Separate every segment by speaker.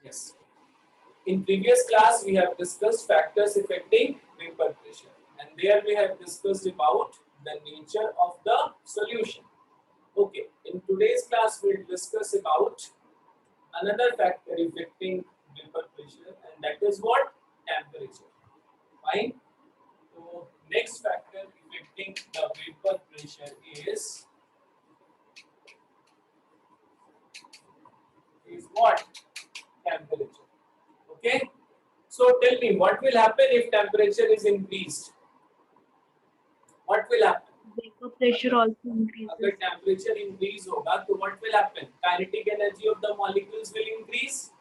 Speaker 1: Yes. In previous class, we have discussed factors affecting vapor pressure, and there we have discussed about the nature of the solution. Okay, in today's class, we'll discuss about another factor affecting vapor pressure, and that is what? Temperature. Fine. So, next factor affecting the vapor pressure is what? Temperature. Okay. So tell me, what will happen if temperature is increased? What will happen?
Speaker 2: Vapor pressure also increases.
Speaker 1: अगर temperature increase होगा तो what will happen? Kinetic energy of the molecules will increase,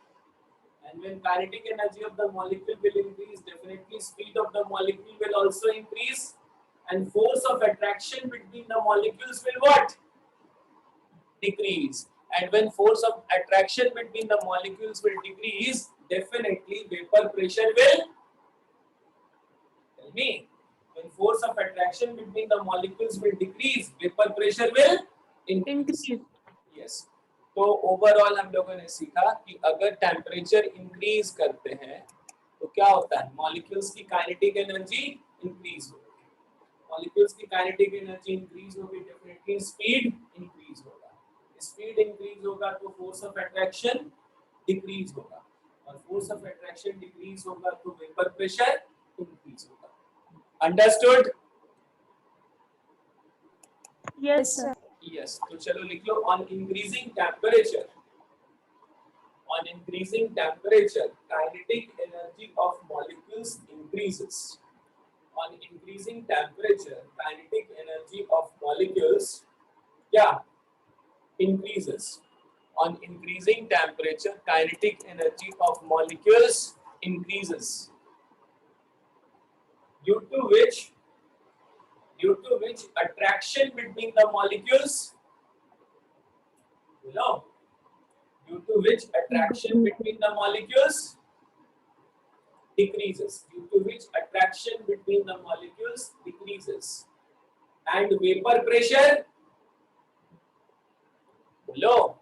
Speaker 1: and when kinetic energy of the molecule will increase, definitely speed of the molecule will also increase, and force of attraction between the molecules will what? Decrease. And when force of attraction between the molecules will decrease, definitely vapor pressure will, tell me, when force of attraction between the molecules will decrease, vapor pressure will increase. Yes. तो overall हम लोगों ने सीखा कि अगर temperature increase करते हैं तो क्या होता है? मॉलिक्यूल्स की काइनेटिक एनर्जी इंक्रीज होगी. मॉलिक्यूल्स की काइनेटिक एनर्जी इंक्रीज होगी, डेफिनेटली स्पीड इंक्रीज होगा. स्पीड इंक्रीज होगा तो फोर्स ऑफ अट्रैक्शन डिक्रीज होगा, और फोर्स ऑफ अट्रैक्शन डिक्रीज होगा तो वेपर प्रेशर इंक्रीज होगा. अंडरस्टूड?
Speaker 2: Yes, sir.
Speaker 1: यस. तो चलो लिख लो, on increasing temperature, on increasing temperature, kinetic energy of molecules increases. On increasing temperature, kinetic energy of molecules, yeah, increases. On increasing temperature, kinetic energy of molecules increases. Due to which attraction between the molecules, you know, due to which attraction between the molecules decreases, due to which attraction between the molecules decreases, and vapor pressure low,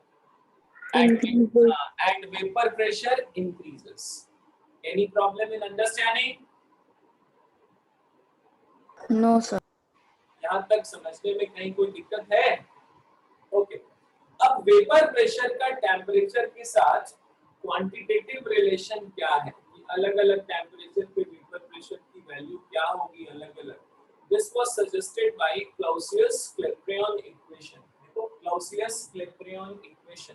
Speaker 1: and vapor pressure increases. Any problem in understanding?
Speaker 3: No, sir.
Speaker 1: यहाँ तक समझने में कहीं कोई दिक्कत है? Okay. अब vapour pressure का टेम्परेचर के साथ क्वांटिटेटिव रिलेशन क्या है? अलग अलग टेम्परेचर पे वेपर प्रेशर की वैल्यू क्या होगी अलग अलग. This was suggested by Clausius Clapeyron equation. देखो, Clausius Clapeyron equation,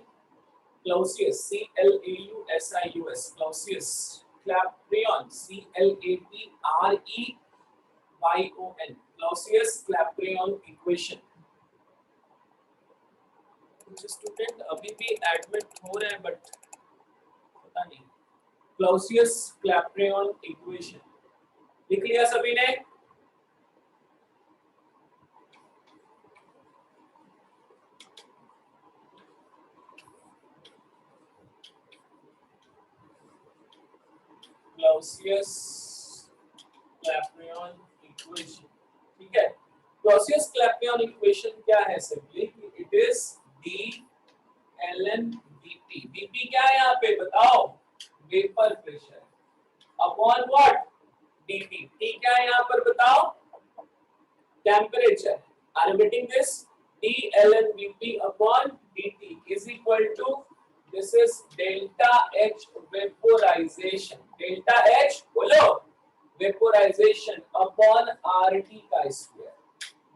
Speaker 1: Clausius C-L-A-U-S-I-U-S, Clausius Clapeyron C-L-A-P-R-E-Y-O-N, Clausius Clapeyron equation. कुछ स्टूडेंट अभी भी एडमिट हो रहे हैं बट पता नहीं. क्लाउसियस-क्लैपेरॉन इक्वेशन लिख लिया सभी ने? क्लाउसियस-क्लैपेरॉन इक्वेशन, ठीक है. क्लाउसियस-क्लैपेरॉन इक्वेशन क्या है? Simply it is D ln Vp. Vp क्या है यहाँ पे बताओ? Vapour pressure upon what? dt. T क्या है यहाँ पर बताओ? Temperature. Are you getting this? D ln Vp upon dt is equal to, this is delta H vaporization. Delta H बोलो, vaporization upon RT का square.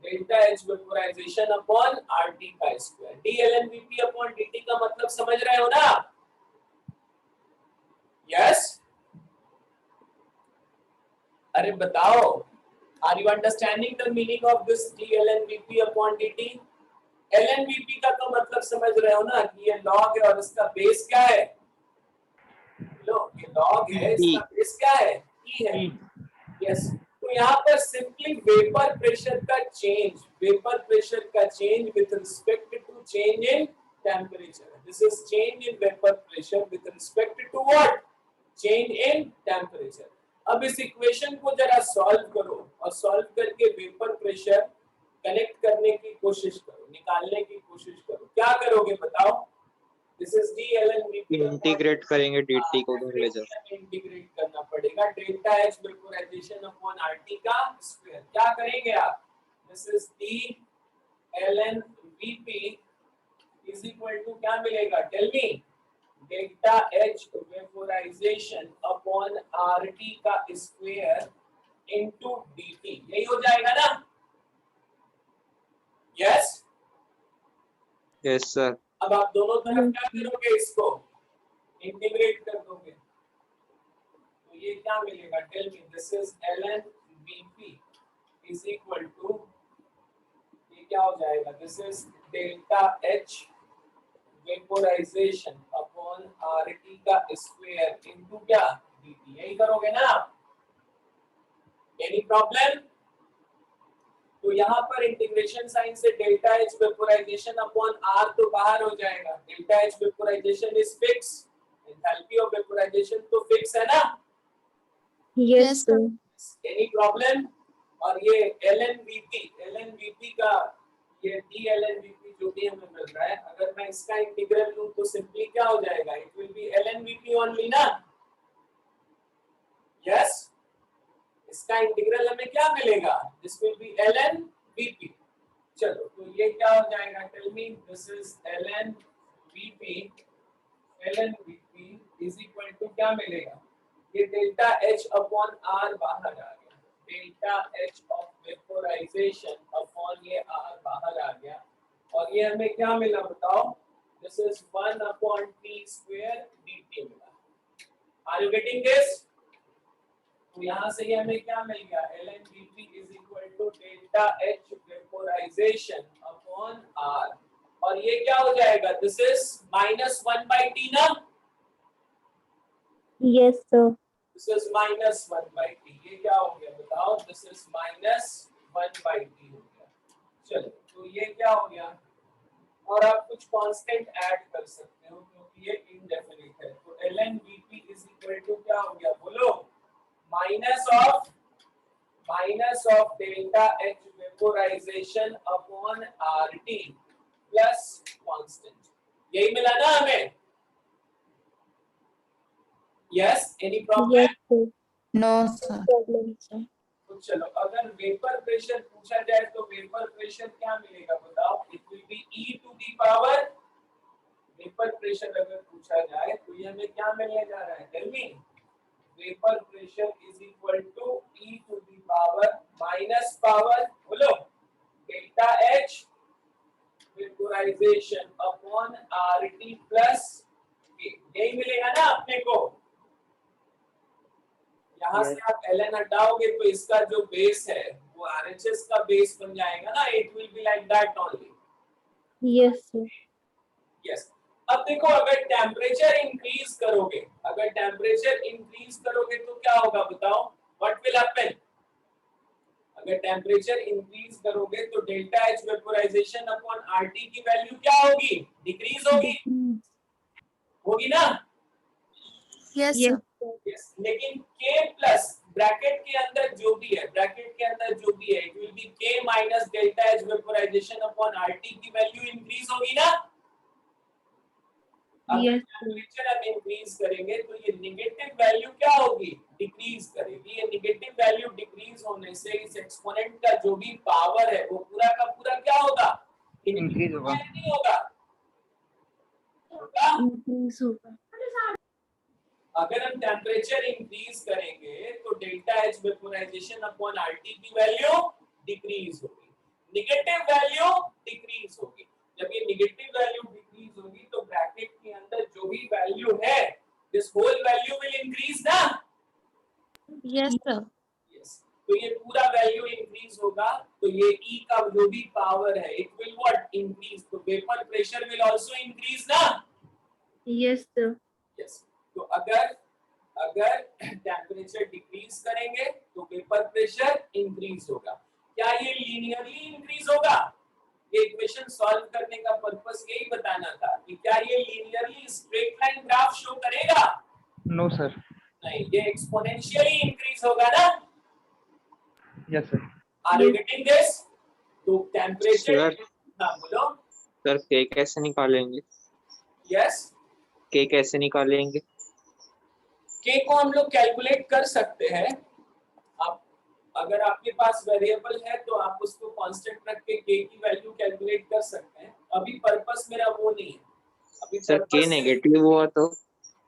Speaker 1: Delta H vaporisation upon RT का square. D ln Vp upon dt का मतलब समझ रहे हो ना? Yes? अरे बताओ, are you understanding the meaning of this D ln Vp upon dt? ln Vp का तो मतलब समझ रहे हो ना कि ये लॉग है और इसका बेस क्या है? लो, ये लॉग है, इसका बेस क्या है? E है. यस. तो यहाँ पर सिंपली वेपर प्रेशर का change with respect to change in temperature. This is change in vapour pressure with respect to what? Change in temperature. अब इस इक्वेशन को जरा सॉल्व करो और सॉल्व करके वेपर प्रेशर कनेक्ट करने की कोशिश करो, निकालने की कोशिश करो. क्या करोगे बताओ? This is D L N V P.
Speaker 3: Integrate करेंगे dt को उधर ले जाओ।
Speaker 1: इंटीग्रेट करना पड़ेगा delta H vaporisation upon RT का स्क्वायर। क्या करेंगे आप? This is D L N V P is equal to क्या मिलेगा? Tell me. Delta H vaporisation upon RT का स्क्वायर इनटू dt। यही हो जाएगा ना? यस।
Speaker 3: Yes sir.
Speaker 1: अब आप दोनों तरफ क्या करोगे? इसको इंटीग्रेट कर दोगे तो ये क्या मिलेगा? Tell me. This is ln vp is equal to, ये क्या हो जाएगा? This is delta h vaporisation upon RT का स्क्वायर इनटू क्या? dt। यही करोगे ना आप? Any problem? तो यहाँ पर इंटीग्रेशन साइन से delta H vaporisation upon r तो बाहर हो जाएगा। Delta H vaporisation is fix, enthalpy of vaporisation तो फिक्स है ना?
Speaker 2: Yes, sir.
Speaker 1: Any problem? और ये LNVP का ये DLNVP जो भी हमें मिल रहा है, अगर मैं इसका इंटीग्रल लूं तो सिंपली क्या हो जाएगा? It will be LNVP only ना? यस। इसका इंटीग्रल हमें क्या मिलेगा? This will be LNVP। चलो तो ये क्या हो जाएगा? Tell me. This is LNVP is equal to क्या मिलेगा? ये डेल्टा H अपॉन R बाहर आ गया। Delta H of vaporisation upon ये R बाहर आ गया और ये हमें क्या मिला बताओ? This is 1 upon t square dt मिला। Are you getting this? तो यहाँ से ये हमें क्या मिल गया? LNVP is equal to delta H vaporisation upon R और ये क्या हो जाएगा? दिस इज -1/t ना?
Speaker 2: Yes, sir.
Speaker 1: This is -1/t। ये क्या हो गया बताओ? This is -1/t हो गया। चलो तो ये क्या हो गया? और आप कुछ कांस्टेंट ऐड कर सकते हो क्योंकि ये इनडेफिनिट है। तो LNVP इज इक्वल टू क्या हो गया? बोलो। Minus of delta H vaporisation upon RT plus constant. यही मिला ना हमें? Yes. Any problem?
Speaker 2: Yes, sir.
Speaker 4: No sir.
Speaker 2: Problem, sir.
Speaker 1: तो चलो अगर वेपर प्रेशर पूछा जाए तो वेपर प्रेशर क्या मिलेगा बताओ? It will be e to the power. Vapour pressure अगर पूछा जाए तो ये हमें क्या मिलने जा रहा है? Tell me. Vapour pressure is equal to e to the power minus power, बोलो, delta H vaporisation upon RT plus K। यही मिलेगा ना अपने को? यहाँ से आप ln हटाओगे तो इसका जो बेस है वो RHS का बेस बन जाएगा ना? It will be like that only.
Speaker 2: Yes, sir.
Speaker 1: Yes. अब देखो अगर टेम्परेचर इंक्रीज करोगे, तो क्या होगा बताओ? What will happen? अगर टेम्परेचर इंक्रीज करोगे तो delta H vaporisation upon RT की वैल्यू क्या होगी? डिक्रीज होगी। होगी ना?
Speaker 4: Yes
Speaker 2: Yes,
Speaker 4: sir.
Speaker 2: sir.
Speaker 1: Yes. लेकिन K प्लस ब्रैकेट के अंदर जो भी है, it will B K minus delta H vaporisation upon RT की वैल्यू इंक्रीज होगी ना? अगर
Speaker 2: Yes, sir.
Speaker 1: टेम्परेचर हम इंक्रीज करेंगे तो ये नेगेटिव वैल्यू क्या होगी? डिक्रीज करेगी। ये नेगेटिव वैल्यू डिक्रीज होने से इस एक्सपोनेंट का जो भी पावर है वो पूरा का पूरा क्या होगा?
Speaker 3: इंक्रीज होगा।
Speaker 1: नहीं होगा? होगा?
Speaker 2: Increase होगा.
Speaker 1: अगर हम टेम्परेचर इंक्रीज करेंगे तो delta H vaporisation upon RT की वैल्यू डिक्रीज होगी, नेगेटिव वैल्यू डिक्रीज होगी। जब ये नेगेटिव वैल्यू डिक्रीज होगी तो ब्रैकेट के अंदर जो भी वैल्यू है this whole value will increase ना?
Speaker 4: Yes sir.
Speaker 1: यस। तो ये पूरा वैल्यू इंक्रीज होगा तो ये E का जो भी पावर है इट विल व्हाट? इंक्रीज। तो vapour pressure will also increase ना?
Speaker 2: Yes, sir.
Speaker 1: यस। तो अगर टेम्परेचर डिक्रीज करेंगे तो वेपर प्रेशर इंक्रीज होगा। क्या ये लीनियरली इंक्रीज होगा? ये इक्वेशन सॉल्व करने का पर्पस यही बताना था कि क्या ये linearly straight line graph show करेगा?
Speaker 3: No sir.
Speaker 1: नहीं, ये एक्सपोनेंशियली इंक्रीज होगा ना?
Speaker 3: Yes sir.
Speaker 1: Are you getting this? तो टेम्परेचर,
Speaker 3: सर
Speaker 1: हाँ बोलो।
Speaker 3: सर K कैसे निकालेंगे?
Speaker 1: यस,
Speaker 3: के कैसे निकालेंगे?
Speaker 1: के को हम लोग कैलकुलेट कर सकते हैं। आप अगर आपके पास वेरिएबल है तो आप उसको कांस्टेंट रख के के की वैल्यू कैलकुलेट कर सकते हैं। अभी पर्पस मेरा वो नहीं है। अभी
Speaker 3: सर के
Speaker 1: पर्पस
Speaker 3: नेगेटिव हुआ तो?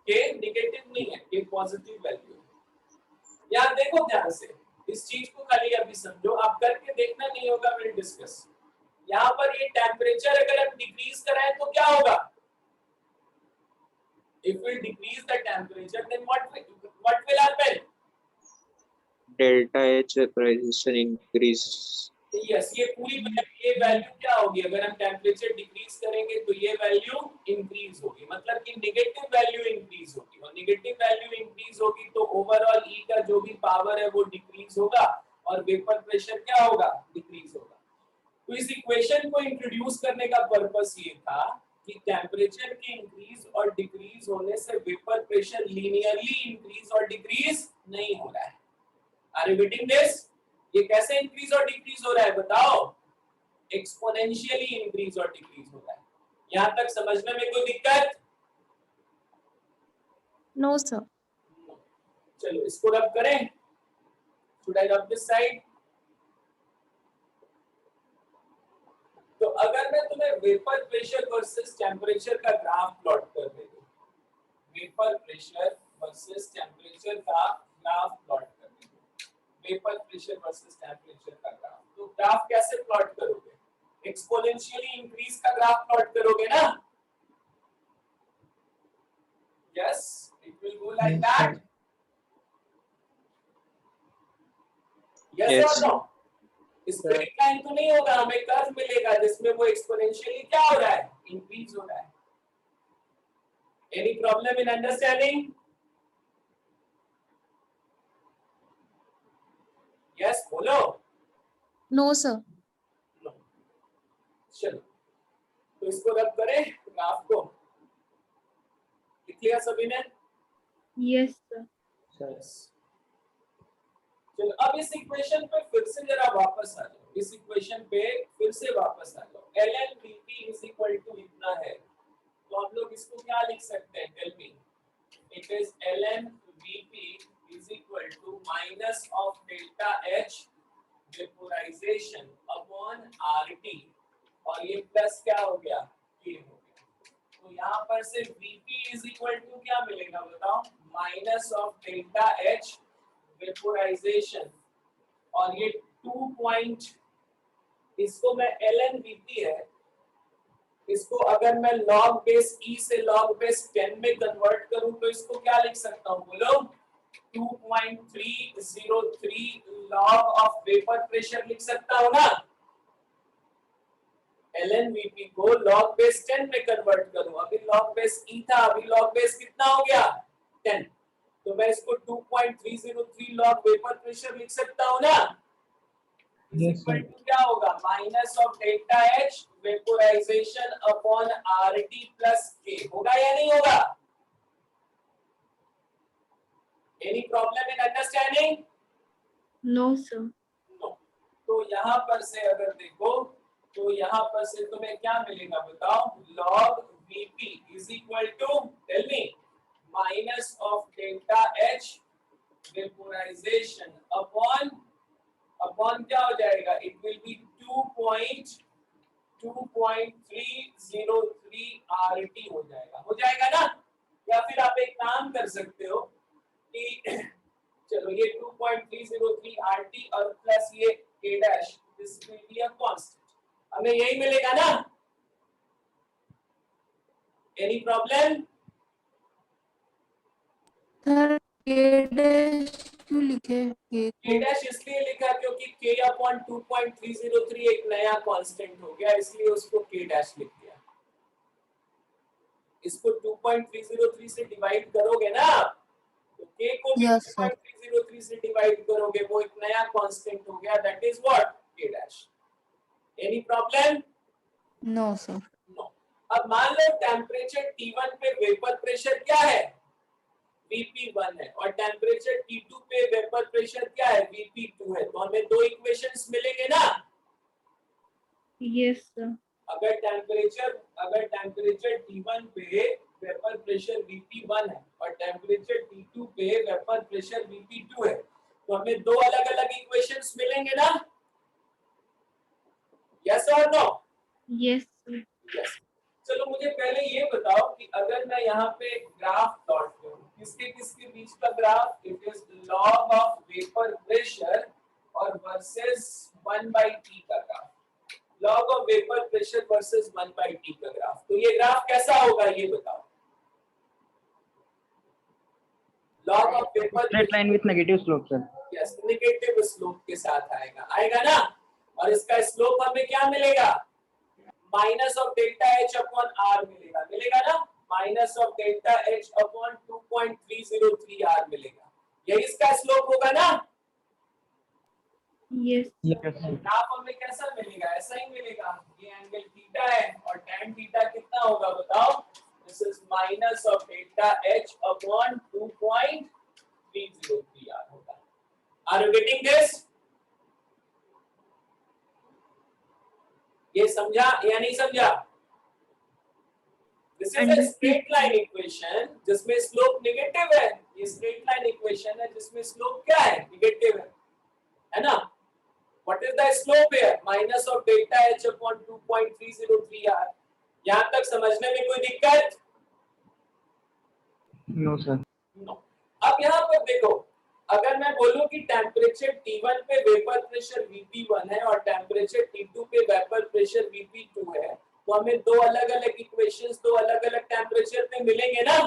Speaker 1: के नेगेटिव नहीं है, के पॉजिटिव वैल्यू है। यार देखो ध्यान से, इस चीज को खाली अभी समझो, आप करके देखना, नहीं होगा विल डिस्कस। यहाँ पर ये टेम्परेचर अगर हम डिक्रीज कराएं तो क्या होगा? If we decrease the temperature, then what will happen?
Speaker 3: Delta H vaporisation increase.
Speaker 1: Yes, ये वैल्यू क्या होगी? अगर हम टेम्परेचर डिक्रीज करेंगे तो ये वैल्यू इंक्रीज होगी, मतलब कि नेगेटिव वैल्यू इंक्रीज होगी, और नेगेटिव वैल्यू इंक्रीज होगी तो ओवरऑल ई का जो भी पावर है वो डिक्रीज होगा और वेपर प्रेशर क्या होगा? डिक्रीज होगा। तो इस इक्वेशन को इंट्रोड्यूस करने का पर्पस ये था कि टेम्परेचर के इंक्रीज और डिक्रीज होने से वेपर प्रेशर लीनियरली इंक्रीज और डिक्रीज नहीं हो रहा है। Are you getting this? ये कैसे इंक्रीज और डिक्रीज हो रहा है बताओ? एक्सपोनेंशियली इंक्रीज और डिक्रीज हो रहा है। यहां तक समझने में कोई दिक्कत?
Speaker 4: No sir.
Speaker 1: चलो इसको रब करें। Should I rub this side? तो अगर मैं तुम्हें वेपर प्रेशर वर्सेस टेम्परेचर का ग्राफ प्लॉट कर दे दूं, वेपर प्रेशर वर्सेस टेम्परेचर का ग्राफ प्लॉट कर दे दूं, वेपर प्रेशर वर्सेस टेम्परेचर का ग्राफ, तो ग्राफ कैसे प्लॉट करोगे? एक्सपोनेंशियली इंक्रीज का ग्राफ प्लॉट करोगे ना? Yes, it will go like that. Yes और नो? स्ट्रेट लाइन तो नहीं होगा, हमें कर्व मिलेगा जिसमें वो एक्सपोनेंशियली क्या हो रहा है? इंक्रीज हो रहा है। Any problem in understanding? Yes बोलो।
Speaker 4: No sir.
Speaker 1: चलो तो इसको रब करें ग्राफ को। लिख लिया सभी ने?
Speaker 2: Yes, sir.
Speaker 1: चलो अब इस इक्वेशन पे फिर से जरा वापस आ जाओ, इस इक्वेशन पे फिर से वापस आ जाओ। ln Vp is equal to इतना है, तो हम लोग इसको क्या लिख सकते हैं? Tell me. It is ln Vp is equal to minus of delta H vaporisation upon RT, और ये प्लस क्या हो गया? K हो गया। तो यहाँ पर से Vp इज इक्वल टू क्या मिलेगा बताओ? Minus of delta H vaporisation, और ये 2 पॉइंट, इसको मैं ln Vp है, इसको अगर मैं log बेस e से log बेस 10 में कन्वर्ट करूं तो इसको क्या लिख सकता हूं बोलो? 2.303 log ऑफ वेपर प्रेशर लिख सकता हूं ना? ln Vp को log बेस 10 में कन्वर्ट करूं, अभी log बेस e था, अभी log बेस कितना हो गया? 10, तो मैं इसको 2.303 log वेपर प्रेशर लिख सकता हूं ना? इक्वल टू क्या होगा? Minus of delta H vaporisation upon RT plus K, होगा या नहीं होगा? Any problem in understanding?
Speaker 2: No, sir.
Speaker 1: No. तो यहाँ पर से अगर देखो तो यहाँ पर से तुम्हें क्या मिलेगा बताओ? log Vp is equal to, tell me, minus of delta H vaporisation upon क्या हो जाएगा? इट विल बी 2.303 RT हो जाएगा ना? या फिर आप एक काम कर सकते हो कि चलो ये 2.303 RT और प्लस ये K dash, this will be a constant, हमें यही मिलेगा ना? Any problem?
Speaker 4: सर के डैश क्यों लिखे? के
Speaker 1: K डैश इसलिए लिखा क्योंकि K अपॉन 2.303 एक नया कांस्टेंट हो गया, इसलिए उसको K डैश लिख दिया। इसको 2.303 से डिवाइड करोगे ना, तो K को भी
Speaker 4: Yes, sir.
Speaker 1: 2.303 से डिवाइड करोगे, वो एक नया कांस्टेंट हो गया, that is what? K dash. Any problem?
Speaker 4: No sir.
Speaker 1: No. अब मान लो टेम्परेचर T1 पे वेपर प्रेशर क्या है? Vp1 है, और टेम्परेचर T2 पे वेपर प्रेशर क्या है? Vp2 है, तो हमें दो इक्वेशंस मिलेंगे ना?
Speaker 2: Yes, sir.
Speaker 1: अगर टेम्परेचर T1 पे वेपर प्रेशर Vp1 है और टेम्परेचर T2 पे वेपर प्रेशर Vp2 है, तो हमें दो अलग अलग इक्वेशंस मिलेंगे ना? यस और नो?
Speaker 2: Yes, sir.
Speaker 1: यस। चलो मुझे पहले ये बताओ कि अगर मैं यहाँ पे ग्राफ प्लॉट करूं, किसके किसके बीच का graph? It is log of vapour pressure और वर्सेस 1/T का graph. Log of vapour pressure versus 1/T का ग्राफ। तो ये ग्राफ कैसा होगा ये बताओ। Log of vapour
Speaker 5: straight line with negative slope sir.
Speaker 1: Yes, negative slope के साथ आएगा ना? और इसका स्लोप हमें क्या मिलेगा? Minus of delta H upon R मिलेगा ना? Minus of delta H upon 2.303 R मिलेगा। यही इसका स्लोप होगा ना?
Speaker 2: Yes, sir.
Speaker 1: ग्राफ हमें कैसा मिलेगा? ऐसा ही मिलेगा। ये एंगल थीटा है और tan थीटा कितना होगा बताओ? This is minus of delta H upon 2.303 R होगा। Are you getting this? ये समझा या नहीं समझा? This is a straight line equation जिसमें स्लोप नेगेटिव है। ये स्ट्रेट लाइन इक्वेशन है जिसमें स्लोप क्या है? नेगेटिव है ना? What is the slope here? Minus of delta H upon 2.303 R. यहां तक समझने में कोई दिक्कत?
Speaker 5: No sir.
Speaker 1: नो। अब यहां पर देखो, अगर मैं बोलूं कि टेम्परेचर T1 पे वेपर प्रेशर Vp1 है और टेम्परेचर T2 पे वेपर प्रेशर Vp2 है, तो हमें दो अलग अलग इक्वेशंस दो अलग अलग टेम्परेचर पे मिलेंगे ना?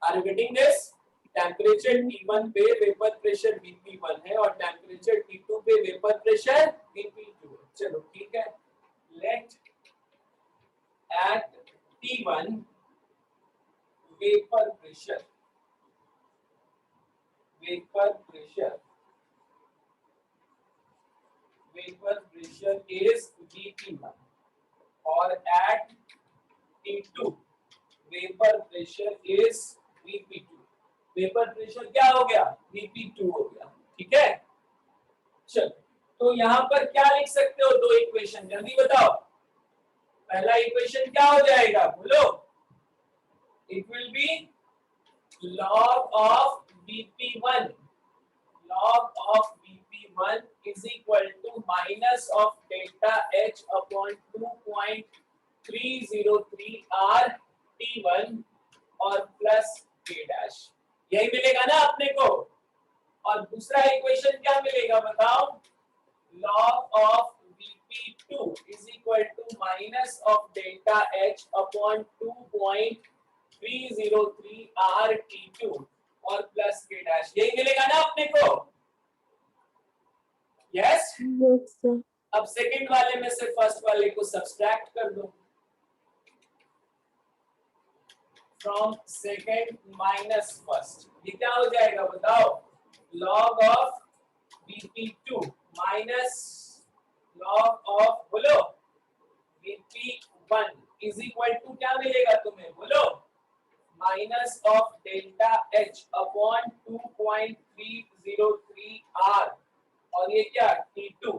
Speaker 1: Are you getting this? Temperature T1 पे वेपर प्रेशर Vp1 है और टेम्परेचर T2 पे वेपर प्रेशर Vp2 है। चलो ठीक है, let at T1 vapour pressure is Vp1 और at T2 vapour pressure is Vp2। Vapour pressure क्या हो गया? Vp2 हो गया। ठीक है, चलो तो यहाँ पर क्या लिख सकते हो? दो इक्वेशन जल्दी बताओ। पहला इक्वेशन क्या हो जाएगा बोलो? It will B log of Vp1 is equal to minus of delta H upon 2.303 R T1 और प्लस K डैश। यही मिलेगा ना अपने को? और दूसरा इक्वेशन क्या मिलेगा बताओ? log of Vp2 is equal to minus of delta H upon 2.303 R T2 और प्लस K डैश। यही मिलेगा ना अपने को? यस?
Speaker 2: Yes, sir.
Speaker 1: अब सेकंड वाले में से फर्स्ट वाले को सब्सट्रैक्ट कर दो। फ्रॉम सेकंड माइनस फर्स्ट, ये क्या हो जाएगा बताओ? log of Vp2 minus log of बोलो Vp1 इज इक्वल टू क्या मिलेगा तुम्हें बोलो? Minus of delta H upon 2.303 R और ये क्या? T2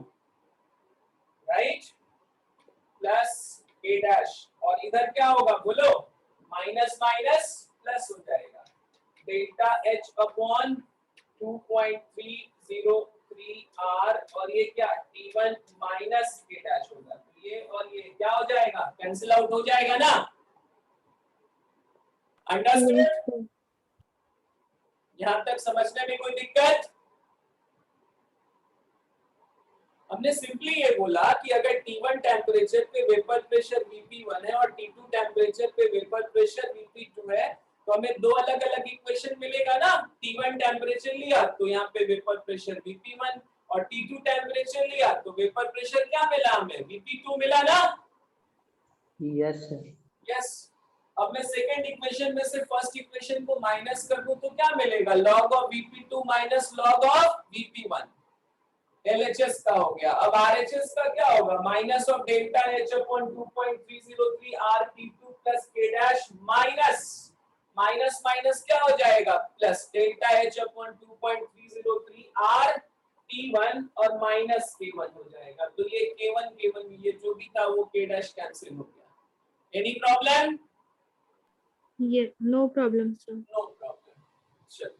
Speaker 1: right plus K dash. और इधर क्या होगा बोलो? माइनस माइनस प्लस हो जाएगा। डेल्टा H अपॉन 2.303 R और ये क्या? T1 माइनस K डैश होगा। तो ये और ये क्या हो जाएगा? कैंसिल आउट हो जाएगा ना? अंडरस्टूड?
Speaker 2: Yes, sir.
Speaker 1: यहां तक समझने में कोई दिक्कत? हमने सिंपली ये बोला कि अगर T1 टेम्परेचर पे वेपर प्रेशर Vp1 है और T2 टेम्परेचर पे वेपर प्रेशर Vp2 है, तो हमें दो अलग अलग इक्वेशन मिलेगा ना? T1 टेम्परेचर लिया तो यहाँ पे वेपर प्रेशर Vp1 और T2 टेम्परेचर लिया तो वेपर प्रेशर क्या मिला हमें? Vp2 मिला ना?
Speaker 5: Yes sir.
Speaker 1: यस। अब मैं सेकंड इक्वेशन में से फर्स्ट इक्वेशन को माइनस कर दूं तो क्या मिलेगा? log of Vp2 minus log of Vp1। LHS का हो गया। अब RHS का क्या होगा? Minus of delta H upon 2.303 R T2 plus K dash minus minus minus क्या हो जाएगा? Plus delta H upon 2.303 R T1 और माइनस K1 हो जाएगा, तो ये K1 ये जो भी था वो K डैश कैंसिल हो गया। Any problem?
Speaker 2: Yes, no problem, sir.
Speaker 1: No problem. चलो,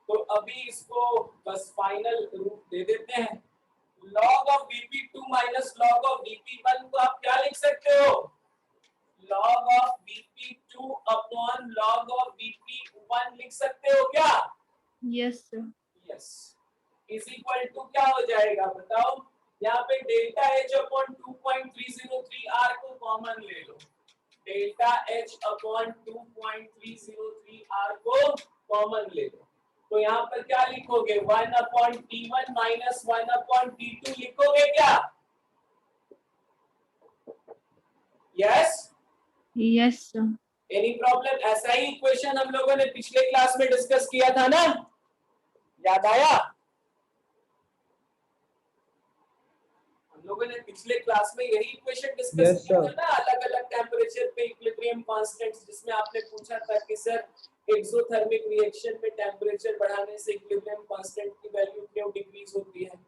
Speaker 1: तो अभी इसको बस फाइनल रूप दे देते हैं। log of VP2 minus log of VP1 को आप क्या लिख सकते हो? log of VP2 upon log of VP1 लिख सकते हो क्या?
Speaker 2: Yes, sir.
Speaker 1: Yes, is equal to क्या हो जाएगा बताओ? यहाँ पे डेल्टा H अपॉन 2.303 R को कॉमन ले लो, डेल्टा H अपॉन 2.303 R को कॉमन ले लो, तो यहाँ पर क्या लिखोगे? 1 upon T1 minus 1 upon T2 लिखोगे क्या? Yes,
Speaker 2: Yes, sir.
Speaker 1: Any problem? ऐसा ही इक्वेशन हम लोगों ने पिछले क्लास में डिस्कस किया था ना, याद आया? हम लोगों ने पिछले क्लास में यही इक्वेशन डिस्कस किया था ना, अलग अलग टेम्परेचर पे इक्विलिब्रियम कांस्टेंट्स, जिसमें आपने पूछा था कि सर एक्सोथर्मिक रिएक्शन में टेम्परेचर बढ़ाने से इक्विलिब्रियम कांस्टेंट की वैल्यू क्यों डिक्रीज होती है?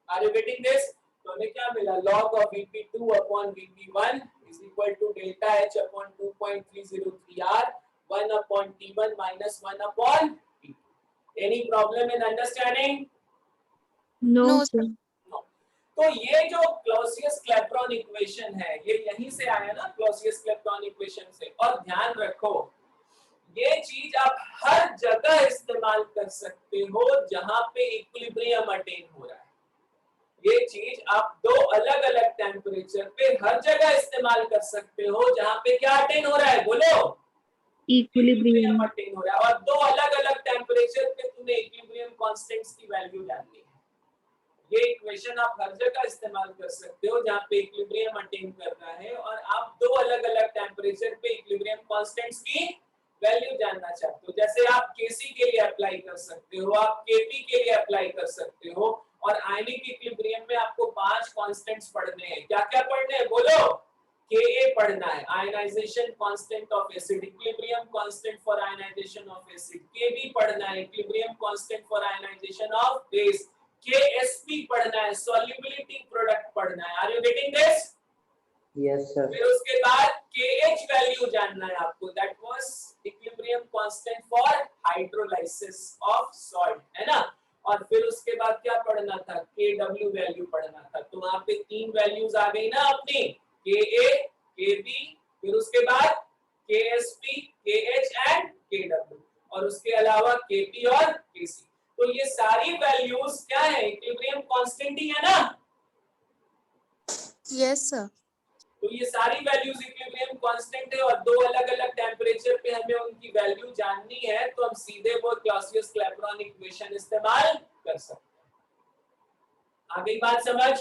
Speaker 1: Are you getting this? तो हमें क्या मिला? log of Vp2 upon Vp1 is equal to delta H upon 2.303 R 1 upon T1 minus 1 upon T2. Any problem in understanding?
Speaker 2: No,
Speaker 4: No,
Speaker 2: sir.
Speaker 1: No. तो ये जो क्लॉसियस-क्लैपेरॉन इक्वेशन है, ये यहीं से आया ना, क्लॉसियस-क्लैपेरॉन इक्वेशन से। और ध्यान रखो, ये चीज आप हर जगह इस्तेमाल कर सकते हो जहां पे इक्विलिब्रियम अटेन हो रहा है। ये चीज आप दो अलग अलग टेम्परेचर पे हर जगह इस्तेमाल कर सकते हो जहां पे क्या अटेन हो रहा है? बोलो,
Speaker 2: Equilibrium.
Speaker 1: अटेन हो रहा है। और दो अलग अलग टेम्परेचर पे तुम्हें इक्विलिब्रियम कांस्टेंट्स की वैल्यू जाननी है। ये इक्वेशन आप हर जगह इस्तेमाल कर सकते हो जहां पे इक्विलिब्रियम अटेन कर रहा है, और आप दो अलग अलग टेम्परेचर पे इक्विलिब्रियम कांस्टेंट्स की वैल्यू जानना चाहते हो। जैसे आप Kc के लिए अप्लाई कर सकते हो, आप Kp के लिए अप्लाई कर सकते हो, और आयनिक इक्विलिब्रियम में आपको 5 कांस्टेंट्स पढ़ने हैं। क्या क्या पढ़ने हैं? बोलो, Ka पढ़ना है, ionization constant of acid, equilibrium constant for ionization of acid. Kb पढ़ना है, equilibrium constant for ionization of base. Ksp पढ़ना है, सॉल्युबिलिटी प्रोडक्ट पढ़ना है। Are you getting this?
Speaker 5: Yes, sir.
Speaker 1: फिर उसके बाद KH वैल्यू जानना है आपको, that was equilibrium constant for hydrolysis of salt, है ना। और फिर उसके बाद क्या पढ़ना था? Kw वैल्यू पढ़ना था। तो वहां पे 3 वैल्यूज आ गई ना अपनी, Ka, Kb, फिर उसके बाद Ksp, Kh एंड Kw, और उसके अलावा Kp और Kc। तो ये सारी वैल्यूज क्या है? इक्विलिब्रियम कांस्टेंट ही है ना।
Speaker 4: yes, sir.
Speaker 1: तो ये सारी वैल्यूज इक्विलिब्रियम कांस्टेंट है, और दो अलग अलग टेम्परेचर पे हमें उनकी वैल्यू जाननी है, तो हम सीधे वो क्लॉसियस-क्लैपेरॉन इक्वेशन इस्तेमाल कर सकते हैं। आ गई बात समझ?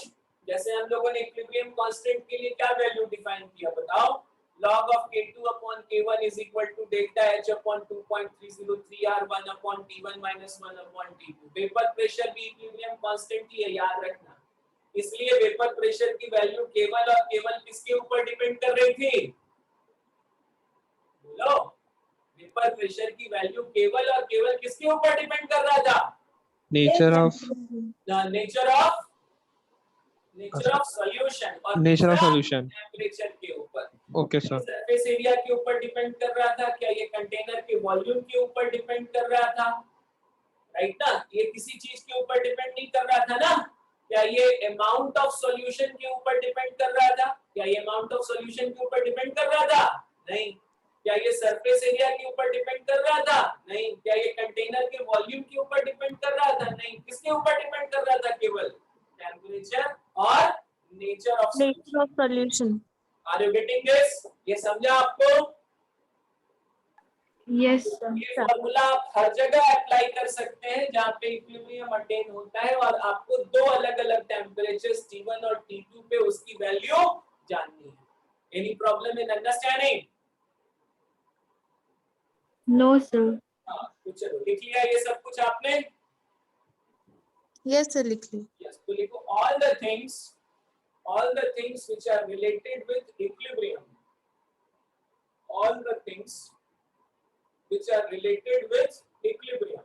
Speaker 1: जैसे हम लोगों ने इक्विलिब्रियम कांस्टेंट के लिए क्या वैल्यू डिफाइन किया बताओ? log of K2 upon K1 is equal to delta H upon 2.303 R 1 upon T1 minus 1 upon T2। Vapour pressure भी इक्विलिब्रियम कांस्टेंट ही है, याद रखना। इसलिए वेपर प्रेशर की वैल्यू केवल और केवल किसके ऊपर डिपेंड कर रही थी? बोलो, वेपर प्रेशर की वैल्यू केवल और केवल किसके ऊपर डिपेंड कर रहा था?
Speaker 3: Nature of
Speaker 1: nature of solution, और
Speaker 3: नेचर ऑफ
Speaker 1: दूसरा
Speaker 3: सॉल्यूशन।
Speaker 1: टेम्परेचर के ऊपर।
Speaker 3: Okay sir.
Speaker 1: सरफेस एरिया के ऊपर डिपेंड कर रहा था क्या? ये कंटेनर के वॉल्यूम के ऊपर डिपेंड कर रहा था, राइट ना। ये किसी चीज के ऊपर डिपेंड नहीं कर रहा था ना। क्या ये अमाउंट ऑफ सॉल्यूशन के ऊपर डिपेंड कर रहा था? क्या ये अमाउंट ऑफ सॉल्यूशन के ऊपर डिपेंड कर रहा था? नहीं। क्या ये सरफेस एरिया के ऊपर डिपेंड कर रहा था? नहीं। क्या ये कंटेनर के वॉल्यूम के ऊपर डिपेंड कर रहा था? नहीं। किसके ऊपर डिपेंड कर रहा था? केवल टेम्परेचर और nature of
Speaker 2: Nature of solution.
Speaker 1: Are you getting this? ये समझा आपको?
Speaker 2: Yes, sir.
Speaker 1: ये फॉर्मूला आप हर जगह अप्लाई कर सकते हैं जहां पे इक्विलिब्रियम अटेन होता है, और आपको दो अलग अलग टेम्परेचर्स T1 और T2 पे उसकी वैल्यू जाननी है। Any problem in understanding?
Speaker 2: No, sir.
Speaker 1: तो चलो लिख लिया ये सब कुछ आपने?
Speaker 4: Yes, sir, लिख ली।
Speaker 1: यस, तो लिखो all the things which are related with equilibrium, all the things which are related with equilibrium,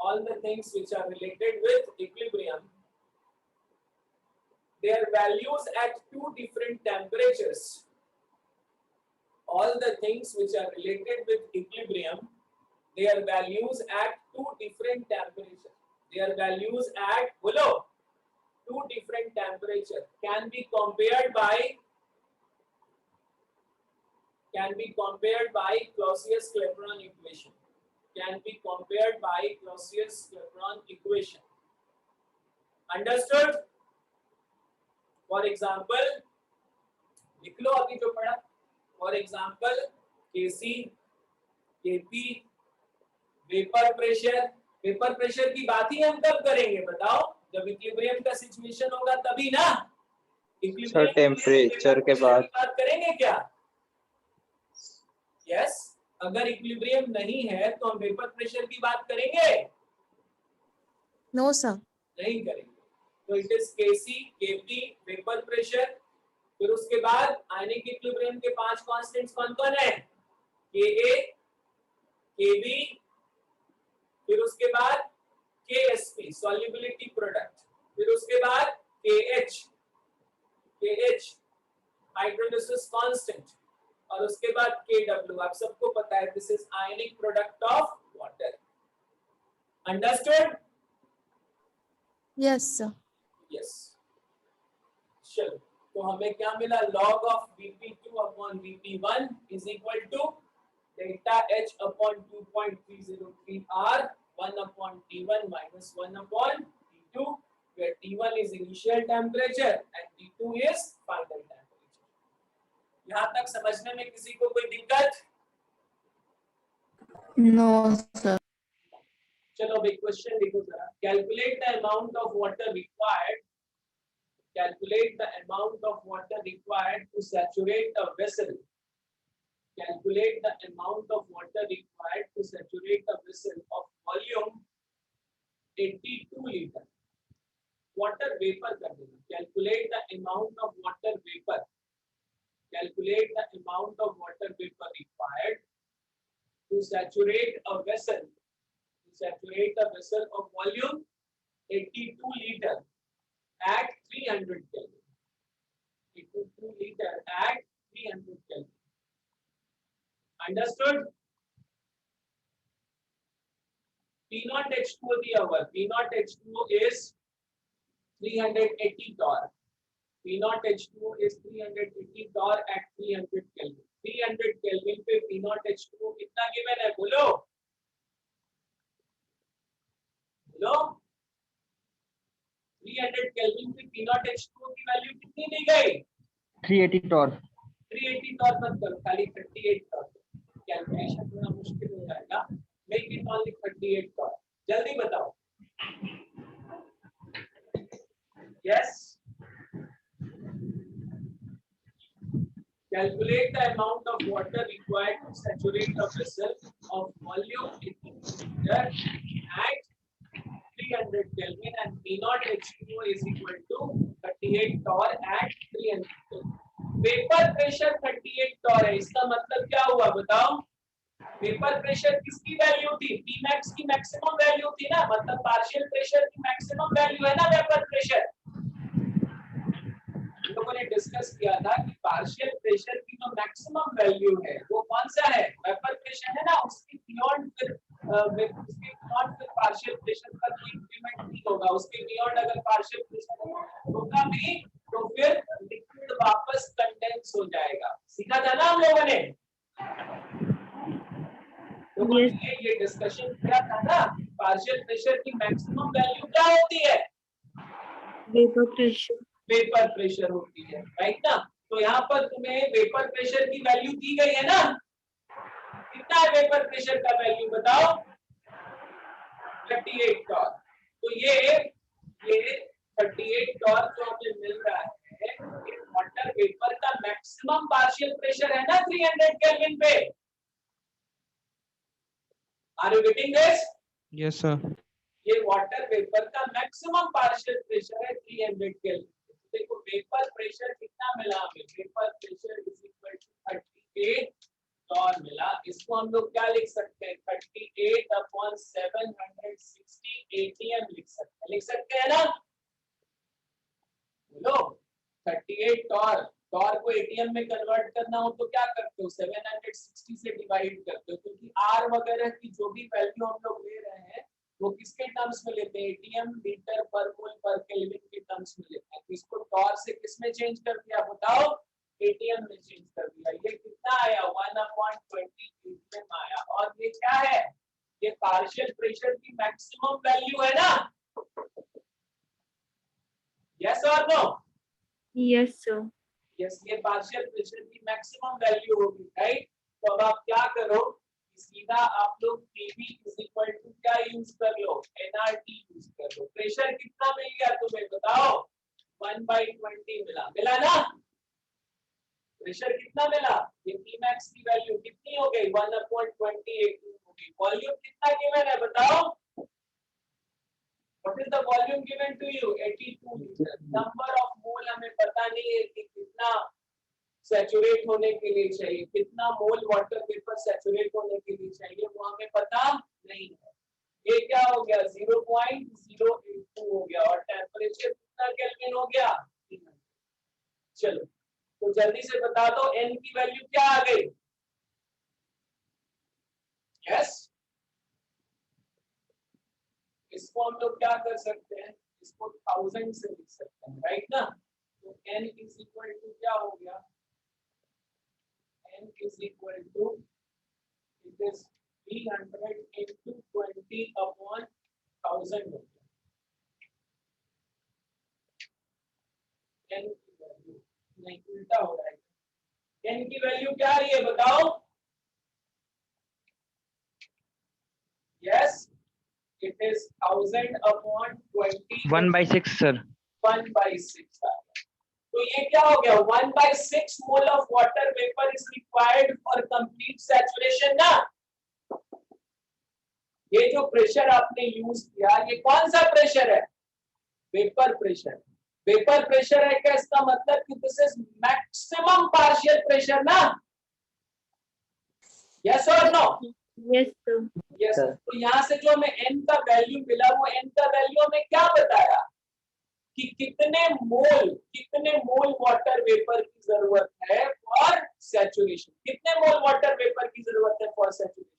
Speaker 1: all the things which are related with equilibrium, their values at two different temperatures. All the things which are related with equilibrium, their values at two different temperatures. Their values at below two different temperatures can be compared by Clausius-Clapeyron equation. Can be compared by Clausius-Clapeyron equation. Understood? For example, लिख लो अभी जो पढ़ा. For example, Kc, Kp, vapour pressure की बात ही हम कब करेंगे बताओ? जब इक्विलिब्रियम का सिचुएशन होगा तभी ना.
Speaker 3: सर टेम्परेचर के बाद
Speaker 1: बात करेंगे क्या? यस. अगर इक्विलिब्रियम नहीं है तो हम वेपर प्रेशर की बात करेंगे?
Speaker 4: No sir.
Speaker 1: नहीं करेंगे. तो it is Kc, Kp, vapour pressure. फिर उसके बाद आयनिक इक्विलिब्रियम के 5 कांस्टेंट्स कौन-कौन है? Ka, Kb, फिर उसके बाद Ksp सॉल्युबिलिटी प्रोडक्ट, फिर उसके बाद Kh हाइड्रोलिसिस कांस्टेंट, और उसके बाद Kw. आप सबको पता है this is ionic product of water. Understood?
Speaker 4: Yes sir.
Speaker 1: Yes. चलो, तो हमें क्या मिला? log of Vp2 upon Vp1 is equal to delta H upon 2.303 R 1 upon T1 minus 1 upon T2, where T1 is initial temperature and T2 is final temperature. यहाँ तक समझने में किसी को कोई दिक्कत?
Speaker 4: No sir.
Speaker 1: चलो भाई क्वेश्चन लिखो जरा. Calculate the amount of water required. Calculate the amount of water required to saturate a vessel. Calculate the amount of water required to saturate a vessel of volume 82 liter. Water vapor कर देना. Calculate the amount of water vapor. Calculate the amount of water vapor required to saturate a vessel. To saturate a vessel of volume 82 liter at 300 Kelvin. 82 liter at 300 Kelvin. Understood? P0 H2O दिया हुआ. P0 H2O is 380 torr. P0 H2O is 380 torr at 300 Kelvin. 300 Kelvin पे P0 H2O कितना given है? बोलो. बोलो. 300 Kelvin पे P0 H2O की value कितनी दी गई?
Speaker 5: 380 torr.
Speaker 1: 380 torr मत करो, खाली 38 torr. कैलकुलेशन थोड़ा मुश्किल हो जाएगा. Make it only 38 torr. जल्दी बताओ. Yes. Calculate the amount of water required to saturate a vessel of volume 80 liter at 300 Kelvin and P0 H2O is equal to 38 torr at 300 Kelvin. Vapour pressure 38 torr है. इसका मतलब क्या हुआ बताओ? Vapour pressure किसकी value थी? Pmax की maximum value थी ना. मतलब पार्शियल प्रेशर की मैक्सिमम वैल्यू है ना वेपर प्रेशर. लोगों ने डिस्कस किया था कि पार्शियल प्रेशर की जो मैक्सिमम वैल्यू है वो कौन सा है? वेपर प्रेशर है ना. उसकी बियॉन्ड फिर पार्शियल प्रेशर का कोई इंक्रीमेंट नहीं होगा. उसके बियॉन्ड अगर पार्शियल प्रेशर होगा भी तो फिर लिक्विड वापस कंडेंस हो जाएगा. सीखा था ना हम लोगों ने. तो ये डिस्कशन किया था ना. पार्शियल प्रेशर की मैक्सिमम वैल्यू क्या होती है?
Speaker 2: Vapour pressure.
Speaker 1: वेपर प्रेशर होती है. राइट ना. तो यहाँ पर तुम्हें वेपर प्रेशर की वैल्यू दी गई है ना. कितना है वेपर प्रेशर का वैल्यू बताओ? 38 torr. तो ये 38 torr जो हमें मिल रहा है ये वाटर वेपर का मैक्सिमम पार्शियल प्रेशर है ना 300 केल्विन पे. Are you getting this?
Speaker 3: Yes sir.
Speaker 1: ये वाटर वेपर का मैक्सिमम पार्शियल प्रेशर है 300 केल्विन. देखो वेपर प्रेशर कितना मिला हमें? Vapour pressure is equal to 38 torr मिला इसको हम लोग क्या लिख सकते हैं 38/760 एटीएम लिख सकते हैं ना बोलो 38 टॉर को एटीएम में कन्वर्ट करना हो तो क्या करते हो 760 से डिवाइड करते हो क्योंकि आर वगैरह की जो भी वैल्यू हम लोग ले रहे हैं वो किसके टर्म्स में लेते हैं एटीएम लीटर पर मोल पर केल्विन के टर्म्स में लेते हैं तो इसको टॉर से किस में चेंज कर दिया बताओ एटीएम में चेंज कर दिया ये कितना आया 1/20 एटीएम आया और ये क्या है ये पार्शियल प्रेशर की मैक्सिमम वैल्यू है ना यस और नो
Speaker 2: Yes, sir.
Speaker 1: यस ये पार्शियल प्रेशर की मैक्सिमम वैल्यू होगी राइट तो अब आप क्या करो सीधा आप लोग PV क्या यूज कर लो nRT यूज कर लो प्रेशर कितना मिल गया तुम्हें बताओ 1/20 मिला ना प्रेशर कितना मिला ये Pmax की वैल्यू कितनी हो गई 1/20 हो गई वॉल्यूम कितना गिवन है बताओ What is the volume given to you? 82 liter. Number of mole हमें पता नहीं है कि कितना सैचुरेट होने के लिए चाहिए कितना मोल वाटर वेपर सैचुरेट होने के लिए चाहिए वो हमें पता नहीं है ये क्या हो गया 0.082 हो गया और टेम्परेचर कितना केल्विन हो गया 300 चलो तो जल्दी से बता दो n की वैल्यू क्या आ गई यस इसको हम लोग क्या कर सकते हैं इसको 1000 से लिख सकते हैं राइट ना तो n इज इक्वल टू क्या हो गया n is equal to it is 300 into 20/1000 हो गया n की वैल्यू नहीं उल्टा हो रहा है n की वैल्यू क्या आ रही है बताओ यस it is 1000/20
Speaker 5: 1/6 sir
Speaker 1: 1/6 तो ये क्या हो गया 1/6 mole of water vapour is required for complete saturation ना ये जो प्रेशर आपने यूज किया ये कौन सा प्रेशर है वेपर प्रेशर है क्या इसका मतलब कि this is maximum partial pressure ना यस और नो
Speaker 2: Yes, sir.
Speaker 1: यस तो यहाँ से जो हमें n का वैल्यू मिला वो n का वैल्यू हमें क्या बताया कि कितने मोल वाटर वेपर की जरूरत है फॉर सैचुरेशन कितने मोल वाटर वेपर की जरूरत है फॉर सैचुरेशन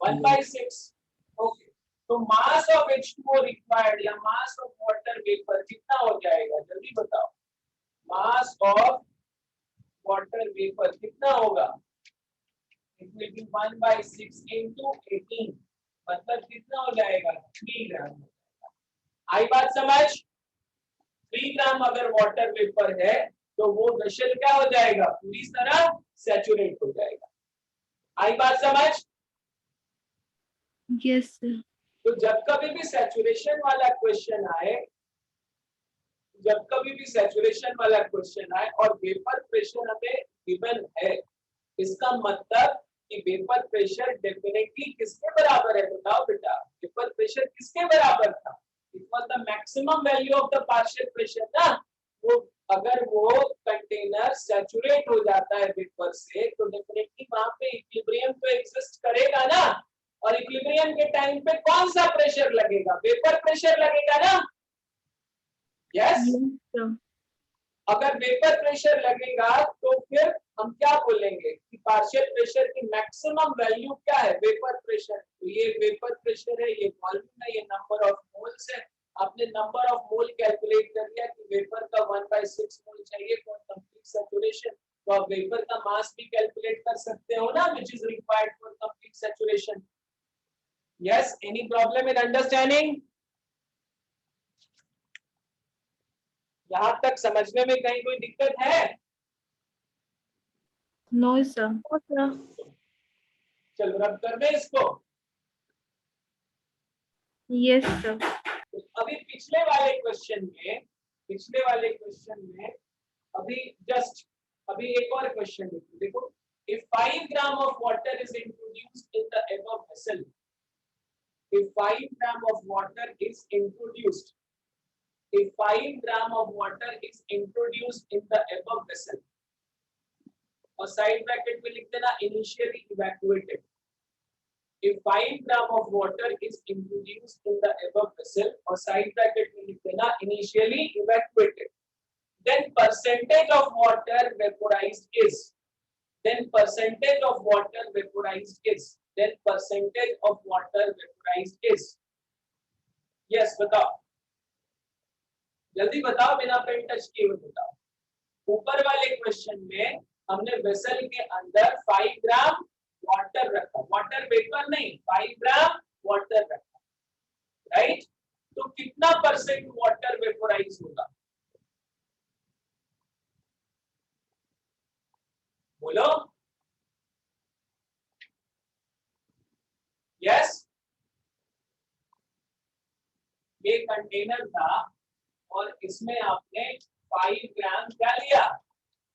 Speaker 1: 1/6 ओके तो मास ऑफ H2O रिक्वायर्ड या मास ऑफ वाटर वेपर कितना हो जाएगा जल्दी बताओ मास ऑफ वाटर वेपर कितना होगा it will be 1/6 into 18 मतलब कितना हो जाएगा 3 ग्राम आई बात समझ 3 ग्राम अगर वाटर वेपर है तो वो वेसल क्या हो जाएगा पूरी तरह सैचुरेट हो जाएगा आई बात समझ
Speaker 2: Yes, sir.
Speaker 1: तो जब कभी भी सैचुरेशन वाला क्वेश्चन आए और वेपर प्रेशर हमें गिवन है इसका मतलब कि वेपर प्रेशर डेफिनेटली किसके बराबर है बताओ बेटा वेपर प्रेशर किसके बराबर था it was the maximum value of the partial pressure ना वो अगर वो कंटेनर सैचुरेट हो जाता है वेपर से तो डेफिनेटली वहां पे इक्विलिब्रियम तो एग्जिस्ट करेगा ना और इक्विलिब्रियम के टाइम पे कौन सा प्रेशर लगेगा वेपर प्रेशर लगेगा ना यस
Speaker 2: Yes, sir.
Speaker 1: अगर वेपर प्रेशर लगेगा तो फिर हम क्या बोलेंगे कि पार्शियल प्रेशर की मैक्सिमम वैल्यू क्या है वेपर प्रेशर तो ये वेपर प्रेशर है ये वॉल्यूम है ये नंबर ऑफ मोल्स है आपने नंबर ऑफ मोल कैलकुलेट कर दिया कि वेपर का 1/6 मोल चाहिए फॉर कंप्लीट सैचुरेशन तो आप वेपर का मास भी कैलकुलेट कर सकते हो ना which is required for complete saturation yes any problem in understanding यहां तक समझने में कहीं कोई दिक्कत है
Speaker 2: No, sir.
Speaker 1: चलो रब कर दे इसको
Speaker 2: Yes, sir.
Speaker 1: अभी पिछले वाले क्वेश्चन में अभी एक और क्वेश्चन देखो if 5 gram of water is introduced in the above vessel if 5 gram of water is introduced in the above vessel और साइड ब्रैकेट में लिख देना initially evacuated. If 5 gram of water is introduced in the above vessel, और side bracket में लिख देना initially evacuated, then percentage of water vaporized is, then percentage of water vaporized is, then percentage of water vaporized is. Yes, बताओ, जल्दी बताओ, बिना pen touch किए हुए बताओ। ऊपर वाले क्वेश्चन में हमने वेसल के अंदर 5 ग्राम वाटर रखा, वाटर वेपर नहीं, 5 ग्राम वाटर रखा, राइट? तो कितना परसेंट वाटर वेपोराइज होगा? बोलो। यस, ये कंटेनर था और इसमें आपने 5 ग्राम क्या लिया?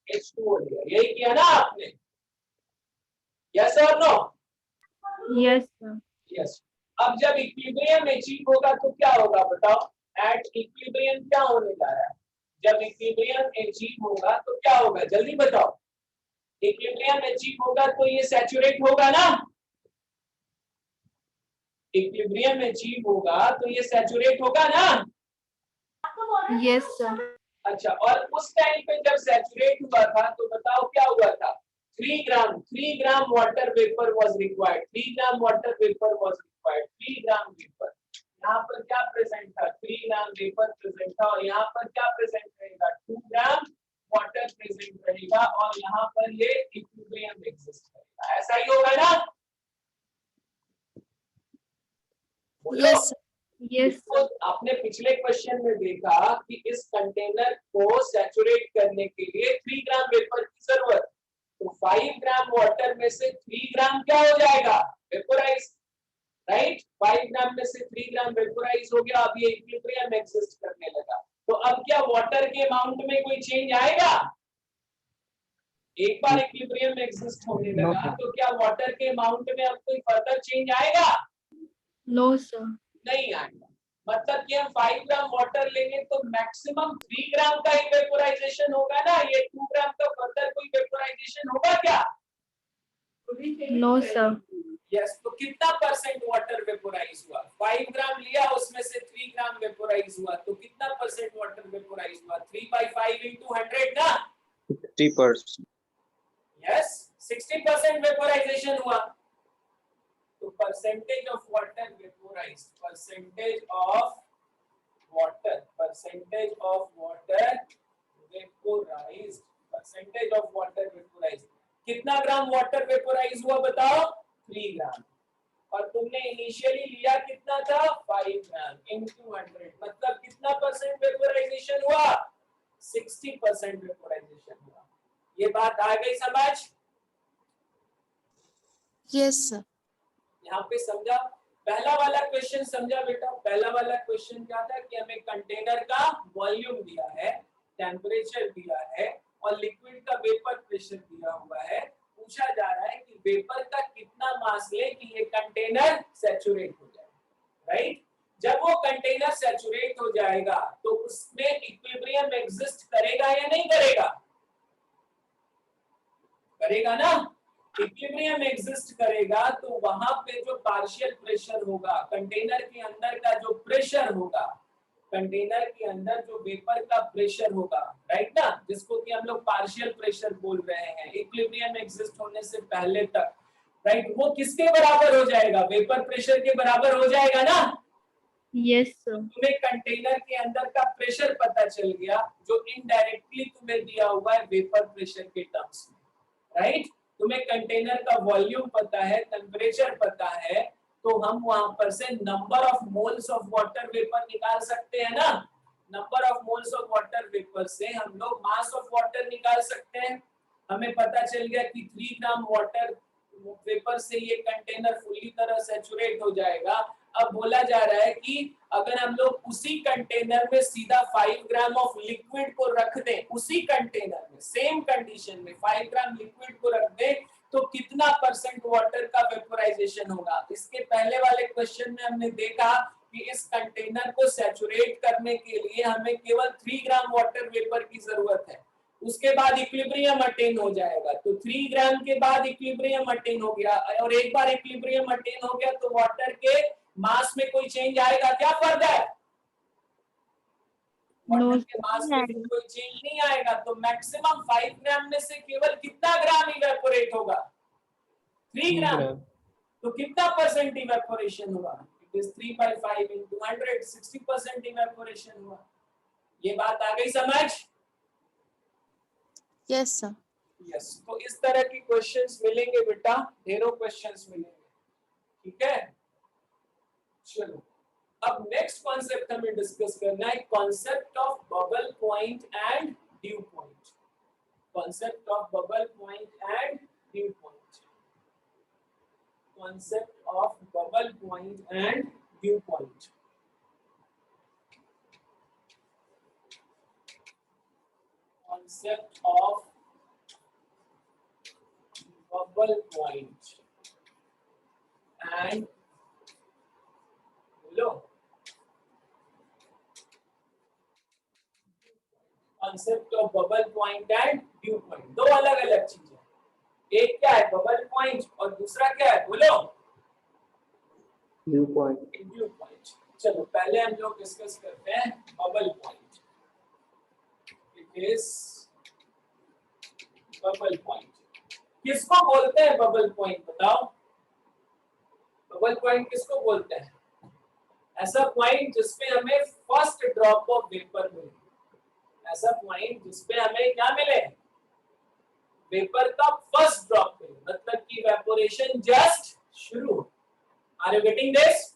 Speaker 1: H2O लिया, यही किया ना आपने? यस और नो?
Speaker 2: Yes, sir.
Speaker 1: यस। अब जब इक्विलिब्रियम अचीव होगा तो क्या होगा बताओ? एट इक्विलिब्रियम क्या होने जा रहा है? जब इक्विलिब्रियम अचीव होगा तो क्या होगा? जल्दी बताओ। इक्विलिब्रियम अचीव होगा तो ये सैचुरेट होगा ना? इक्विलिब्रियम अचीव होगा तो ये सैचुरेट होगा ना?
Speaker 2: Yes, sir.
Speaker 1: अच्छा, और उस टाइम पे जब सैचुरेट हुआ था तो बताओ क्या हुआ था? 3 gram water vapour was required, 3 gram water vapour was required, 3 gram vapour. यहाँ पर क्या प्रेजेंट था? 3 ग्राम वेपर प्रेजेंट था, और यहाँ पर क्या प्रेजेंट रहेगा? 2 ग्राम वाटर प्रेजेंट रहेगा, और यहाँ पर ये इक्विलिब्रियम एग्जिस्ट करेगा। ऐसा ही होगा ना? बोलो।
Speaker 4: Yes, sir.
Speaker 2: Yes,
Speaker 1: तो
Speaker 2: sir.
Speaker 1: आपने पिछले क्वेश्चन में देखा कि इस कंटेनर को सैचुरेट करने के लिए 3 ग्राम वेपर की जरूरत, तो 5 ग्राम वाटर में से 3 ग्राम क्या हो जाएगा? Vaporise, right? 5 ग्राम में से 3 ग्राम वेपोराइज हो गया। अब ये इक्विलिब्रियम एग्जिस्ट करने लगा, तो अब क्या वाटर के अमाउंट में कोई चेंज आएगा? एक बार इक्विलिब्रियम एग्जिस्ट होने लगा तो क्या वाटर के अमाउंट में अब कोई फर्दर चेंज आएगा?
Speaker 2: No, sir.
Speaker 1: नहीं आएगा। मतलब कि हम 5 ग्राम वाटर लेंगे तो मैक्सिमम 3 ग्राम का ही वेपोराइजेशन होगा ना? ये 2 ग्राम का फर्दर कोई वेपोराइजेशन होगा क्या?
Speaker 2: No, sir.
Speaker 1: यस। तो कितना परसेंट वाटर वेपोराइज हुआ? 5 ग्राम लिया, उसमें से 3 ग्राम वेपोराइज हुआ, तो कितना परसेंट वाटर वेपोराइज हुआ? 3/5 into 100 ना?
Speaker 3: 60%.
Speaker 1: यस, 60% वेपोराइजेशन हुआ। तो percentage of water vaporised, percentage of water vaporised, percentage of water vaporised. कितना ग्राम वाटर वेपोराइज हुआ बताओ? 3 ग्राम। और तुमने इनिशियली लिया कितना था? 5 ग्राम into 100, मतलब कितना परसेंट वेपोराइजेशन हुआ? 60% वेपोराइजेशन हुआ। ये बात आ गई समझ?
Speaker 4: Yes, sir.
Speaker 1: यहाँ पे समझा? पहला वाला क्वेश्चन समझा बेटा? पहला वाला क्वेश्चन क्या था कि हमें कंटेनर का वॉल्यूम दिया है, टेम्परेचर दिया है, और लिक्विड का वेपर प्रेशर दिया हुआ है। पूछा जा रहा है कि वेपर का कितना मास ले कि ये कंटेनर सैचुरेट हो जाए, राइट? जब वो कंटेनर सैचुरेट हो जाएगा तो उसमें इक्विलिब्रियम एग्जिस्ट करेगा या नहीं करेगा? करेगा ना? इक्विलिब्रियम एग्जिस्ट करेगा तो वहां पे जो पार्शियल प्रेशर होगा, कंटेनर के अंदर का जो प्रेशर होगा, कंटेनर के अंदर जो वेपर का प्रेशर होगा, राइट ना, जिसको कि हम लोग पार्शियल प्रेशर बोल रहे हैं इक्विलिब्रियम एग्जिस्ट होने से पहले तक, राइट, वो किसके बराबर हो जाएगा? वेपर प्रेशर के बराबर हो जाएगा ना?
Speaker 2: Yes, sir.
Speaker 1: तुम्हें कंटेनर के अंदर का प्रेशर पता चल गया जो इनडायरेक्टली तुम्हें दिया हुआ है वेपर प्रेशर के टर्म्स में, राइट? तुम्हें कंटेनर का वॉल्यूम पता है, टेम्परेचर पता है, तो हम वहां पर से number of moles of water vapour निकाल सकते हैं ना? Number of moles of water vapour से हम लोग मास ऑफ वाटर निकाल सकते हैं। हमें पता चल गया कि 3 ग्राम वाटर वेपर से ये कंटेनर पूरी तरह सैचुरेट हो जाएगा। अब बोला जा रहा है कि अगर हम लोग उसी कंटेनर में सीधा 5 ग्राम ऑफ लिक्विड को रख दें, उसी कंटेनर में सेम कंडीशन में 5 ग्राम लिक्विड को रख दें, तो कितना परसेंट वाटर का वेपोराइजेशन होगा? इसके पहले वाले क्वेश्चन में हमने देखा कि इस कंटेनर को सैचुरेट करने के लिए हमें केवल 3 ग्राम वाटर वेपर की जरूरत है। उसके बाद इक्विलिब्रियम अटेन हो जाएगा। तो 3 ग्राम के बाद इक्विलिब्रियम अटेन हो गया, और एक बार इक्विलिब्रियम अटेन हो गया तो वाटर के मास में कोई चेंज आएगा? क्या फर्क है?
Speaker 2: नो
Speaker 1: वाटर के मास में भी कोई चेंज नहीं आएगा। तो मैक्सिमम 5 ग्राम में से केवल कितना ग्राम इवेपोरेट होगा? 3 ग्राम। तो कितना परसेंट इवेपोरेशन हुआ? इट इज 3/5 into 100, 60% इवेपोरेशन हुआ। ये बात आ गई समझ?
Speaker 4: Yes, sir.
Speaker 1: यस। तो इस तरह की क्वेश्चंस मिलेंगे बेटा, ढेरों क्वेश्चंस मिलेंगे, ठीक है। चलो अब नेक्स्ट कॉन्सेप्ट हमें डिस्कस करना है, concept of bubble point and due point. Concept of bubble point and due point. Concept of bubble point and due point. Concept of bubble point and बोलो concept of bubble point and dew point, दो अलग अलग चीजें। एक क्या है bubble point और दूसरा क्या है? बोलो
Speaker 5: व्यू पॉइंट।
Speaker 1: Due point. चलो पहले हम लोग डिस्कस करते हैं bubble point. It is bubble point. किसको बोलते हैं बबल पॉइंट? बताओ, बबल पॉइंट किसको बोलते हैं? ऐसा पॉइंट जिसपे हमें फर्स्ट ड्रॉप ऑफ वेपर मिले। ऐसा पॉइंट जिसपे हमें क्या मिले? वेपर का फर्स्ट ड्रॉप मिले, मतलब कि इवेपोरेशन जस्ट शुरू। Are you getting this?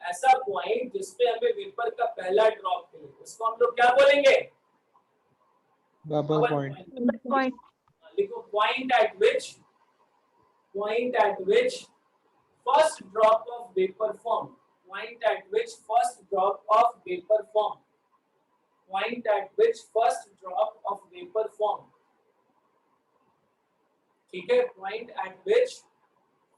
Speaker 1: ऐसा पॉइंट जिसपे हमें वेपर का पहला ड्रॉप मिले, उसको हम लोग क्या बोलेंगे?
Speaker 3: Bubble point.
Speaker 2: पॉइंट।
Speaker 1: लिखो point at which first drop of vapor form. Point at which first drop of vapor form. Point at which first drop of vapor form. ठीक है, point at which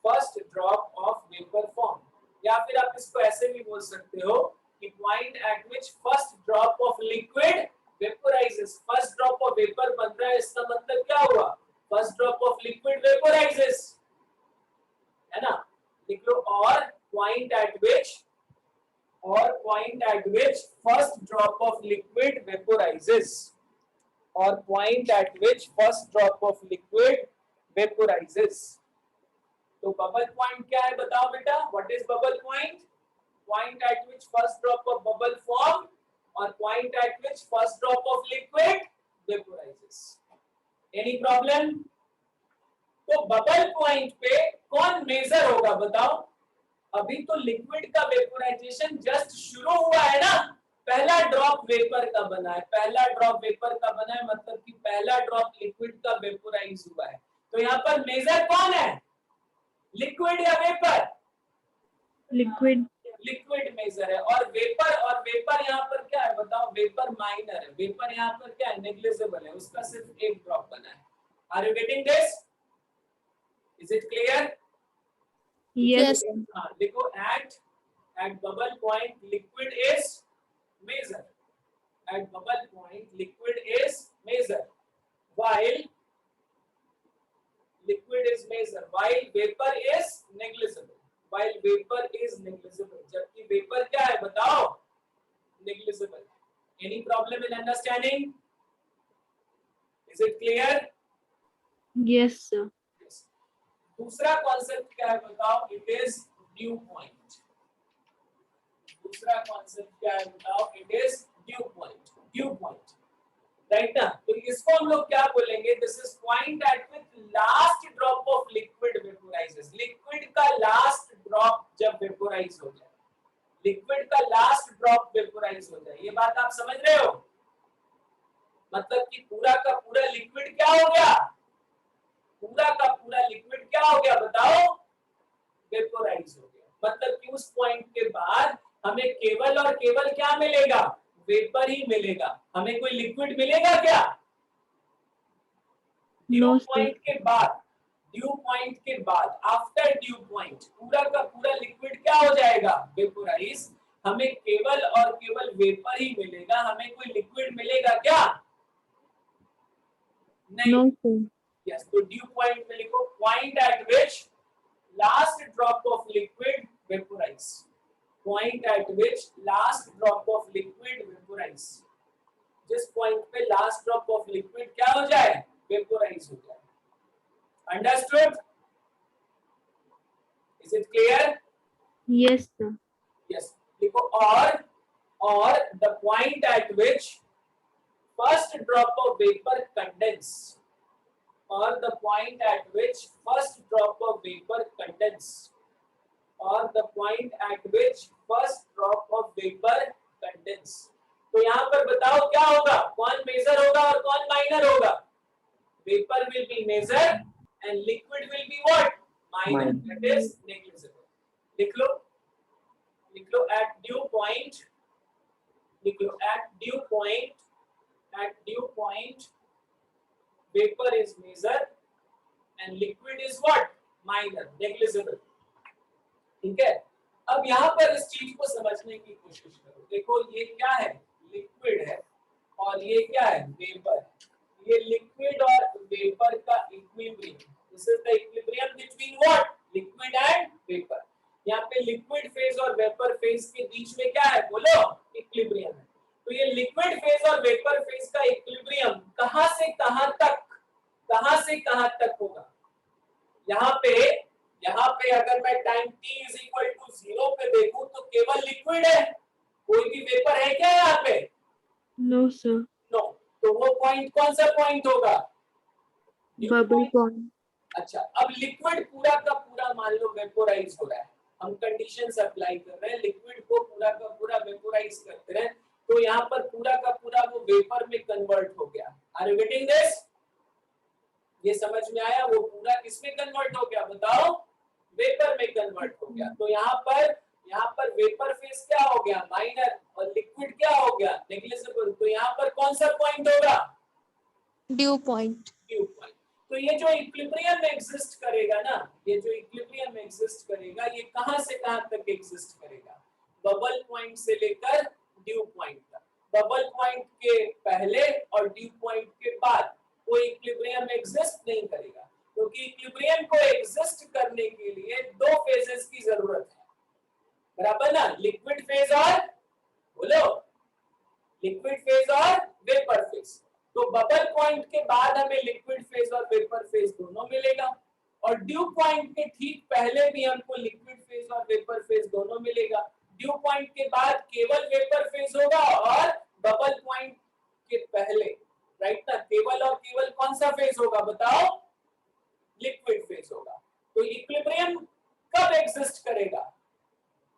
Speaker 1: first drop of vapor form. या फिर आप इसको ऐसे भी बोल सकते हो कि point at which first drop of liquid vaporizes. First drop of vapour बन रहा है, इसका मतलब क्या हुआ? First drop of liquid vaporises, है ना। लिख लो और point at which first drop of liquid vaporises, और point at which first drop of liquid vaporises. तो बबल पॉइंट क्या है बताओ बेटा? What is bubble point? Point at which first drop of bubble form और point at which first drop of liquid vaporizes. Any problem? तो bubble point पे कौन major होगा बताओ? अभी तो लिक्विड का वेपोराइजेशन जस्ट शुरू हुआ है ना, पहला ड्रॉप वेपर का बना है, पहला ड्रॉप वेपर का बना है, मतलब कि पहला ड्रॉप लिक्विड का वेपोराइज हुआ है। तो यहाँ पर मेजर कौन है? लिक्विड या वेपर?
Speaker 2: लिक्विड।
Speaker 1: लिक्विड मेजर है। और वेपर यहाँ पर क्या है बताओ? वेपर माइनर है। वेपर यहाँ पर क्या है? नेग्लिजिबल है, उसका सिर्फ एक ड्रॉप बना है। Are you getting this? Is it clear?
Speaker 2: Yes.
Speaker 1: देखो at bubble point liquid is major. At bubble point liquid is major while liquid is measured, while vapor is negligible. While vapor is negligible, जबकि vapour क्या है बताओ? Negligible. Any problem in understanding? Is it clear?
Speaker 2: Yes sir.
Speaker 1: Yes. दूसरा concept क्या है बताओ? It is dew point. दूसरा concept क्या है बताओ? It is dew point. Dew point. Right ना? तो इसको हम लोग क्या बोलेंगे? This is point at which last drop of liquid vaporises. Liquid का लास्ट ड्रॉप जब वेपोराइज हो जाए, लिक्विड का लास्ट ड्रॉप वेपोराइज हो जाए, ये बात आप समझ रहे हो? मतलब कि पूरा का पूरा लिक्विड क्या हो गया? पूरा का पूरा लिक्विड क्या हो गया बताओ? वेपोराइज हो गया। मतलब कि उस पॉइंट के बाद हमें केवल और केवल क्या मिलेगा? वेपर ही मिलेगा। हमें कोई लिक्विड मिलेगा क्या? ड्यू पॉइंट के बाद, ड्यू पॉइंट के बाद, आफ्टर ड्यू पॉइंट पूरा का पूरा लिक्विड क्या हो जाएगा? वेपोराइज। हमें केवल और केवल वेपर ही मिलेगा। हमें कोई लिक्विड मिलेगा क्या? नहीं,
Speaker 2: No, sir.
Speaker 1: यस, तो ड्यू पॉइंट में लिखो point at which last drop of liquid vaporise, point at which last drop of liquid vaporise, जिस पॉइंट पे लास्ट ड्रॉप ऑफ लिक्विड क्या हो जाए, वेपोराइज हो जाए। Understood? Is it clear?
Speaker 2: Yes, sir.
Speaker 1: Yes, लिखो और the point at which first drop of vapour condense, or the point at which first drop of vapor condense, or the point at which first drop of vapor condense। तो यहाँ पर बताओ क्या होगा, कौन major होगा और कौन माइनर होगा? Vapor will be major and liquid will be what? Minor, that is negligible। लिख लो at due point, लिख लो at due point vapor is major and liquid is what? Minor, negligible। ठीक है, अब यहाँ पर इस चीज को समझने की कोशिश करो। देखो ये क्या है, लिक्विड है और ये क्या है, वेपर। ये लिक्विड और वेपर का equilibrium, this is the equilibrium between what, liquid and vapour. यहाँ पे लिक्विड फेज और वेपर फेज के बीच में क्या है, बोलो, इक्विलिब्रियम है। तो ये लिक्विड फेज और वेपर फेज का इक्विलिब्रियम कहां से कहां तक होगा? यहाँ पे अगर मैं time t is equal to 0 पे देखूं तो केवल लिक्विड है, कोई भी वेपर है क्या यहाँ पे?
Speaker 2: No, sir.
Speaker 1: नो, तो वो पॉइंट कौन सा पॉइंट होगा?
Speaker 2: Bubble point.
Speaker 1: अच्छा, अब लिक्विड पूरा का पूरा मान लो वेपोराइज हो रहा है, हम कंडीशंस अप्लाई कर रहे हैं, लिक्विड को पूरा का पूरा वेपोराइज करते हैं, तो यहाँ पर पूरा का पूरा वो वेपर में कन्वर्ट हो गया। Are you getting this? ये समझ में आया? वो पूरा किसमें कन्वर्ट हो गया बताओ? वेपर में कन्वर्ट हो गया। तो यहाँ पर वेपर फेज क्या हो गया, माइनर, और लिक्विड क्या हो गया, नेग्लिजिबल। तो यहाँ पर कौन सा पॉइंट होगा?
Speaker 4: Due point.
Speaker 1: Due point. तो ये जो इक्विलिब्रियम में एग्जिस्ट करेगा ना, ये जो इक्विलिब्रियम में एग्जिस्ट करेगा, ये कहां से कहां तक एग्जिस्ट करेगा? बबल पॉइंट से लेकर ड्यू पॉइंट तक। बबल पॉइंट के पहले और ड्यू पॉइंट के बाद कोई इक्विलिब्रियम एग्जिस्ट नहीं करेगा, क्योंकि इक्विलिब्रियम को एग्जिस्ट करने के लिए दो फेजेस की जरूरत है, बराबर ना? लिक्विड फेज और, बोलो, लिक्विड फेज और वेपर फेज। तो बबल पॉइंट के बाद हमें लिक्विड फेज और वेपर फेज दोनों मिलेगा, और ड्यू पॉइंट के ठीक पहले भी हमको लिक्विड फेज और वेपर फेज दोनों मिलेगा। ड्यू पॉइंट के बाद केवल वेपर फेज होगा, और बबल पॉइंट के पहले, राइट ना, केवल और केवल कौन सा फेज होगा बताओ? लिक्विड फेज होगा। तो इक्विलिब्रियम कब एग्जिस्ट करेगा?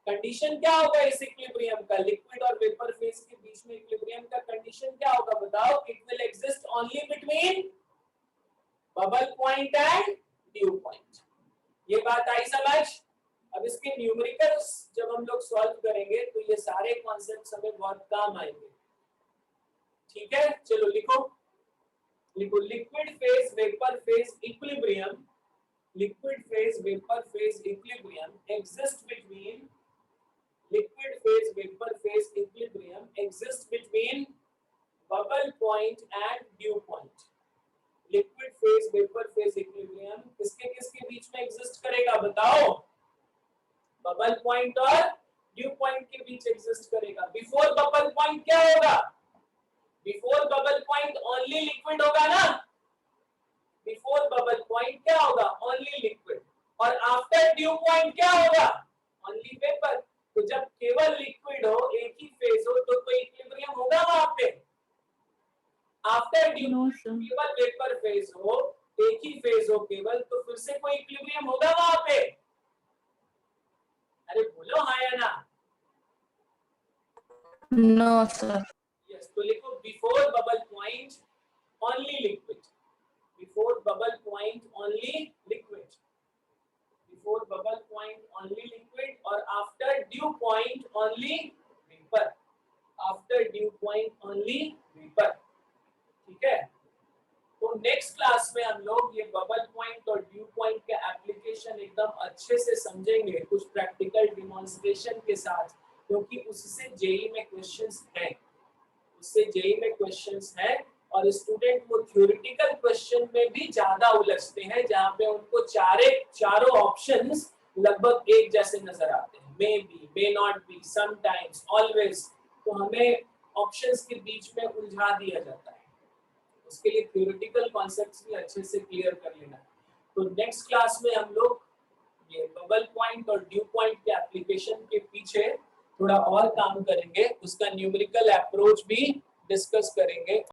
Speaker 1: कंडीशन क्या होगा इस इक्विलिब्रियम का? लिक्विड और वेपर फेज के बीच में इक्विलिब्रियम का कंडीशन क्या होगा बताओ? It will exist only between bubble point and due point. ये बात आई समझ? अब इसके न्यूमेरिकल्स जब हम लोग सॉल्व करेंगे तो ये सारे कॉन्सेप्ट्स हमें बहुत काम आएंगे। ठीक है, चलो लिखो liquid phase vapour phase equilibrium, liquid phase vapour phase equilibrium exists between, liquid phase vapor phase equilibrium exists between bubble point and dew point। liquid phase vapor phase equilibrium किसके बीच में एग्जिस्ट करेगा बताओ? बबल पॉइंट और dew point के बीच exist करेगा। Before bubble point क्या होगा? Before bubble point only liquid होगा ना? बिफोर बबल पॉइंट क्या होगा? Only liquid. और आफ्टर ड्यू पॉइंट क्या होगा? Only vapour. तो जब केवल लिक्विड हो, एक ही फेज हो, तो कोई इक्विलिब्रियम होगा वहां पे? After due
Speaker 2: No, sir.
Speaker 1: केवल वेपर फेज हो, एक ही फेज हो केवल, तो फिर से कोई इक्विलिब्रियम होगा वहां पे? अरे बोलो हाँ या ना?
Speaker 4: No sir.
Speaker 1: यस, तो लिखो before bubble point only liquid, before bubble point only liquid, before bubble point only liquid, और after dew point only vapour, after dew point only vapour. ठीक है, तो नेक्स्ट क्लास में हम लोग ये बबल पॉइंट और ड्यू पॉइंट के एप्लीकेशन एकदम अच्छे से समझेंगे, कुछ प्रैक्टिकल डिमॉन्स्ट्रेशन के साथ, क्योंकि उससे जेईई में क्वेश्चंस हैं, उससे जेईई में क्वेश्चंस हैं। और स्टूडेंट वो थ्योरेटिकल क्वेश्चन में भी ज्यादा उलझते हैं, जहां पे उनको चारों ऑप्शंस लगभग एक जैसे नजर आते हैं, may be, may not be, sometimes, always. तो हमें ऑप्शंस के बीच में उलझा दिया जाता है। उसके लिए थ्योरेटिकल कॉन्सेप्ट्स भी अच्छे से क्लियर कर लेना। तो नेक्स्ट क्लास में हम लोग ये बबल पॉइंट और ड्यू पॉइंट के एप्लीकेशन के पीछे थोड़ा और काम करेंगे, उसका न्यूमेरिकल अप्रोच भी डिस्कस करेंगे।